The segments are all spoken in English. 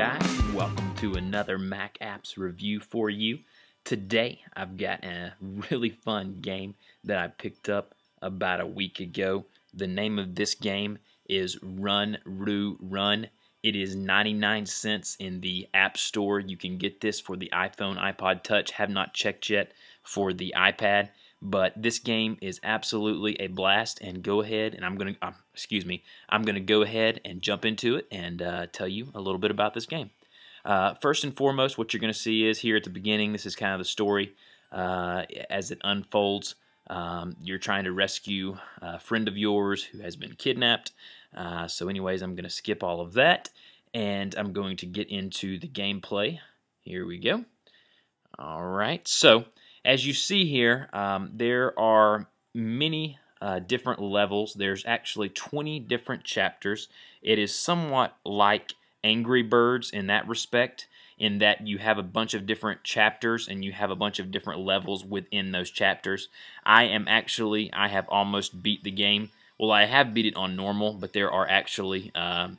guys? Welcome to another Mac Apps review for you. Today I've got a really fun game that I picked up about a week ago. The name of this game is Run Roo Run. It is 99 cents in the App Store. You can get this for the iPhone, iPod Touch. Have not checked yet for the iPad. But this game is absolutely a blast, and go ahead and I'm gonna go ahead and jump into it and tell you a little bit about this game. First and foremost, what you're gonna see is here at the beginning. This is kind of the story as it unfolds. You're trying to rescue a friend of yours who has been kidnapped. So, anyways, I'm gonna skip all of that, and I'm going to get into the gameplay. Here we go. All right, so. As you see here, there are many different levels. There's actually 20 different chapters. It is somewhat like Angry Birds in that respect, in that you have a bunch of different chapters and you have a bunch of different levels within those chapters. I have almost beat the game. Well, I have beat it on normal, but there are actually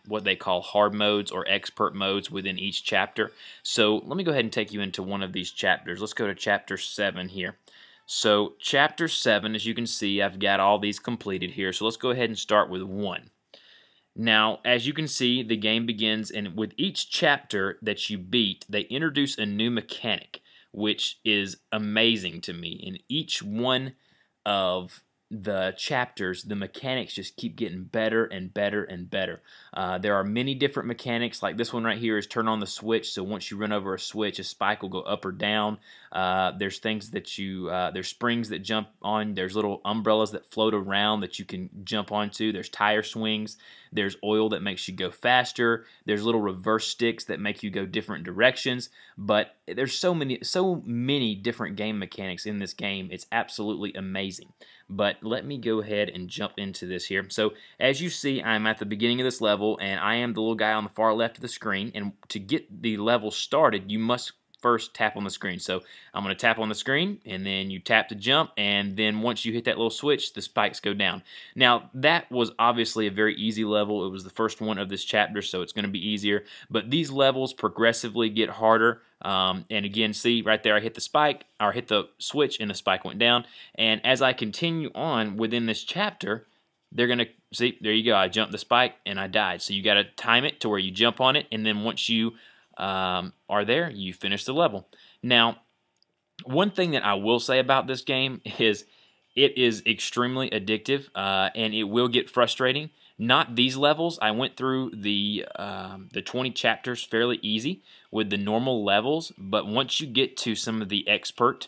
what they call hard modes or expert modes within each chapter. So let me go ahead and take you into one of these chapters. Let's go to Chapter 7 here. So Chapter 7, as you can see, I've got all these completed here. So let's go ahead and start with 1. Now, as you can see, the game begins, and with each chapter that you beat, they introduce a new mechanic, which is amazing to me. In each one of the chapters, the mechanics just keep getting better and better and better. There are many different mechanics, like this one right here is turn on the switch, so once you run over a switch, a spike will go up or down. There's things that there's springs that jump on, there's little umbrellas that float around that you can jump onto, there's tire swings, there's oil that makes you go faster, there's little reverse sticks that make you go different directions, but there's so many different game mechanics in this game. It's absolutely amazing. But let me go ahead and jump into this here. So as you see, I'm at the beginning of this level, and I am the little guy on the far left of the screen, and to get the level started, you must first tap on the screen. So I'm going to tap on the screen, and then you tap to jump, and then once you hit that little switch, the spikes go down. Now, that was obviously a very easy level. It was the first one of this chapter, so it's going to be easier. But these levels progressively get harder. And again, see right there, I hit the spike, or hit the switch, and the spike went down. And as I continue on within this chapter, they're going to, see, there you go, I jumped the spike, and I died. So you got to time it to where you jump on it, and then once you are there, you finish the level. Now, one thing that I will say about this game is it is extremely addictive, and it will get frustrating. Not these levels. I went through the 20 chapters fairly easy with the normal levels, but once you get to some of the expert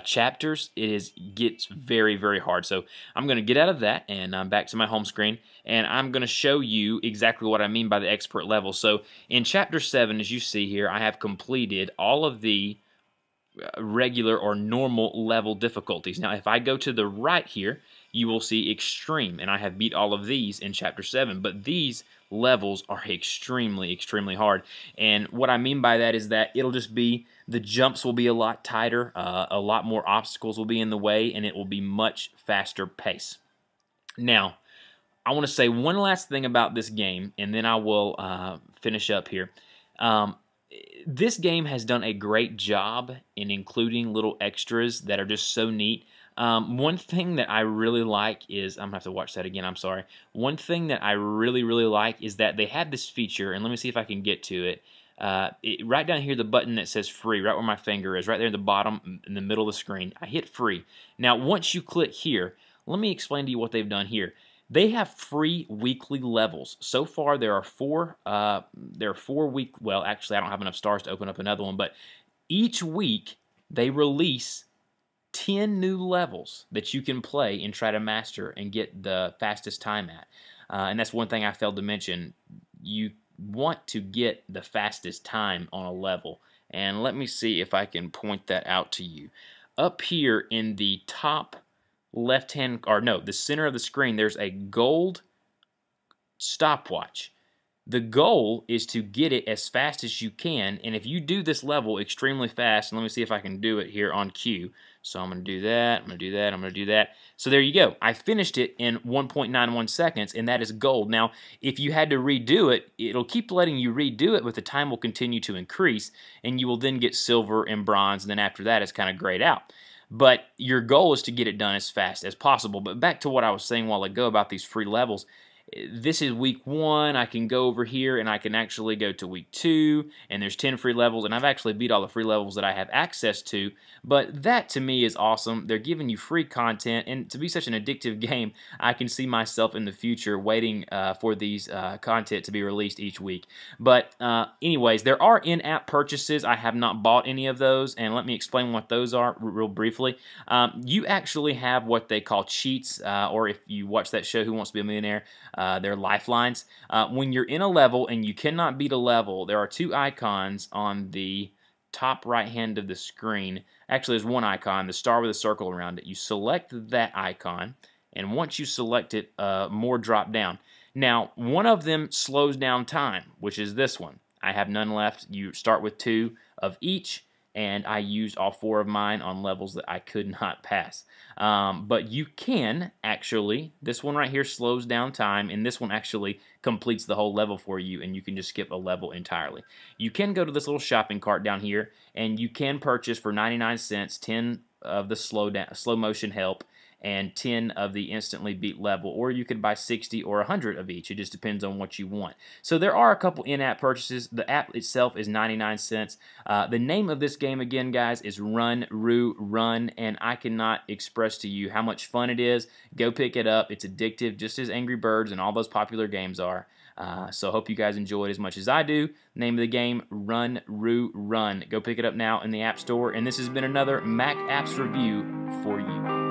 chapters, it gets very, very hard. So I'm going to get out of that, and I'm back to my home screen, and I'm going to show you exactly what I mean by the expert level. So in Chapter 7, as you see here, I have completed all of the regular or normal level difficulties. Now, if I go to the right here, you will see extreme, and I have beat all of these in Chapter 7, but these levels are extremely, extremely hard. And what I mean by that is that it'll just be, the jumps will be a lot tighter, a lot more obstacles will be in the way, and it will be much faster pace. Now, I want to say one last thing about this game, and then I will finish up here. This game has done a great job in including little extras that are just so neat. One thing that I really like is, I'm going to have to watch that again, I'm sorry. One thing that I really, really like is that they have this feature, and let me see if I can get to it. Right down here, the button that says free, right where my finger is, right there at the bottom, in the middle of the screen, I hit free. Now, once you click here, let me explain to you what they've done here. They have free weekly levels. So far, there are 4 week, well, actually, I don't have enough stars to open up another one, but each week, they release 10 new levels that you can play and try to master and get the fastest time at. And that's one thing I failed to mention. You want to get the fastest time on a level. And let me see if I can point that out to you. Up here in the top left-hand, or no, the center of the screen, there's a gold stopwatch. The goal is to get it as fast as you can, and if you do this level extremely fast, and let me see if I can do it here on cue. So I'm going to do that, I'm going to do that, I'm going to do that. So there you go. I finished it in 1.91 seconds, and that is gold. Now, if you had to redo it, it'll keep letting you redo it, but the time will continue to increase, and you will then get silver and bronze, and then after that, it's kind of grayed out. But your goal is to get it done as fast as possible. But back to what I was saying a while ago about these free levels. This is week 1. I can go over here and I can actually go to week 2, and there's 10 free levels, and I've actually beat all the free levels that I have access to. But that to me is awesome. They're giving you free content, and to be such an addictive game, I can see myself in the future waiting for these content to be released each week. But anyways, there are in-app purchases. I have not bought any of those, and let me explain what those are real briefly. You actually have what they call cheats, or if you watch that show, Who Wants to Be a Millionaire, they're lifelines. When you're in a level and you cannot beat a level, there are 2 icons on the top right hand of the screen. Actually, there's one icon, the star with a circle around it. You select that icon, and once you select it, more drop down. Now, one of them slows down time, which is this one. I have none left. You start with 2 of each, and I used all 4 of mine on levels that I could not pass. But you can actually, this one right here slows down time, and this one actually completes the whole level for you, and you can just skip a level entirely. You can go to this little shopping cart down here, and you can purchase for 99 cents 10 of the slow motion help, and 10 of the instantly beat level, or you could buy 60 or 100 of each. It just depends on what you want. So there are a couple in-app purchases. The app itself is 99 cents. The name of this game again, guys, is Run Roo Run, and I cannot express to you how much fun it is. Go pick it up. It's addictive, just as Angry Birds and all those popular games are. So I hope you guys enjoy it as much as I do. Name of the game, Run Roo Run. Go pick it up now in the App Store, and this has been another Mac Apps Review for you.